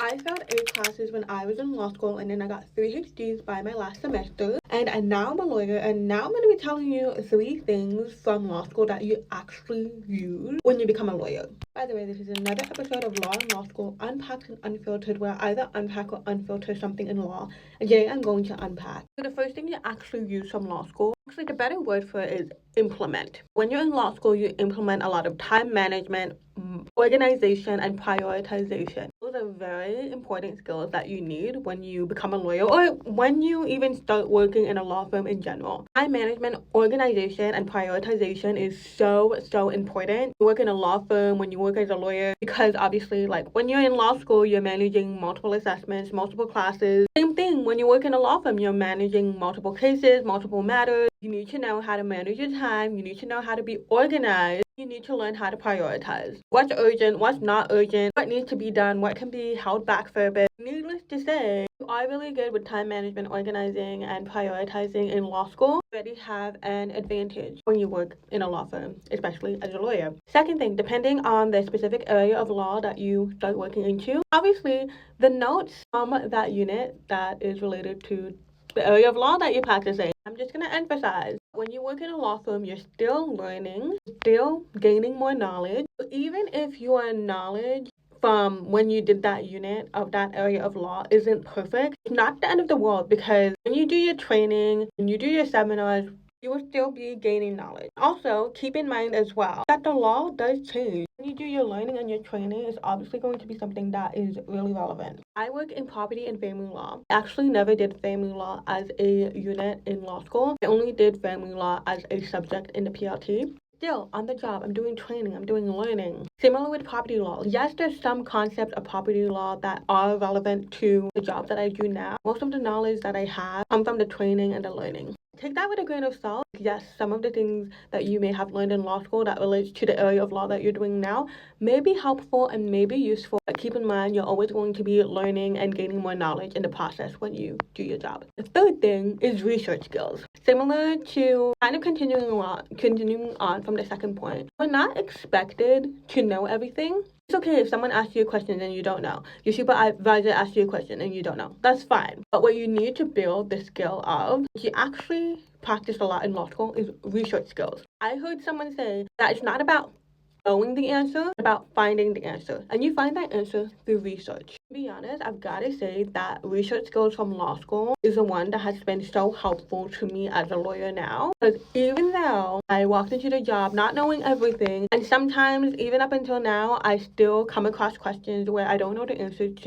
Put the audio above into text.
I failed 8 classes when I was in law school, and then I got 3 HDs by my last semester. And now I'm a lawyer, and now I'm going to be telling you 3 things from law school that you actually use when you become a lawyer. By the way, this is another episode of Law and Law School, Unpacked and Unfiltered, where I either unpack or unfilter something in law. And today I'm going to unpack. So the first thing you actually use from law school, actually the better word for it is implement. When you're in law school, you implement a lot of time management, organization, and prioritization. Those are very important skills that you need when you become a lawyer or when you even start working in a law firm in general. Time management, organization, and prioritization is so important. You work in a law firm, when you work as a lawyer, because obviously, like when you're in law school, you're managing multiple assessments, multiple classes. Same thing when you work in a law firm, you're managing multiple cases, multiple matters. You need to know how to manage your time. You need to know how to be organized. You need to learn how to prioritize. What's urgent, what's not urgent, what needs to be done, what can be held back for a bit. Needless to say, you are really good with time management, organizing, and prioritizing in law school. You already have an advantage when you work in a law firm, especially as a lawyer. Second thing, depending on the specific area of law that you start working into, obviously the notes from that unit that is related to the area of law that you're practicing. I'm just going to emphasize, when you work in a law firm, you're still learning, still gaining more knowledge. So even if your knowledge from when you did that unit of that area of law isn't perfect, it's not the end of the world, because when you do your training, when you do your seminars, you will still be gaining knowledge. Also, keep in mind as well that the law does change. When you do your learning and your training, it's obviously going to be something that is really relevant. I work in property and family law. I actually never did family law as a unit in law school. I only did family law as a subject in the PLT. Still, on the job, I'm doing training, I'm doing learning. Similar with property law. Yes, there's some concepts of property law that are relevant to the job that I do now. Most of the knowledge that I have come from the training and the learning. Take that with a grain of salt. Yes, some of the things that you may have learned in law school that relates to the area of law that you're doing now may be helpful and may be useful. But keep in mind, you're always going to be learning and gaining more knowledge in the process when you do your job. The third thing is research skills. Similar to kind of continuing on from the second point, we're not expected to know everything. It's okay if someone asks you a question and you don't know. Your supervisor asks you a question and you don't know. That's fine. But what you need to build the skill of, which you actually practice a lot in law school, is research skills. I heard someone say that it's not about knowing the answer, it's about finding the answer. And you find that answer through research. To be honest, I've got to say that research skills from law school is the one that has been so helpful to me as a lawyer now. Because even though I walked into the job not knowing everything, and sometimes even up until now, I still come across questions where I don't know the answer to.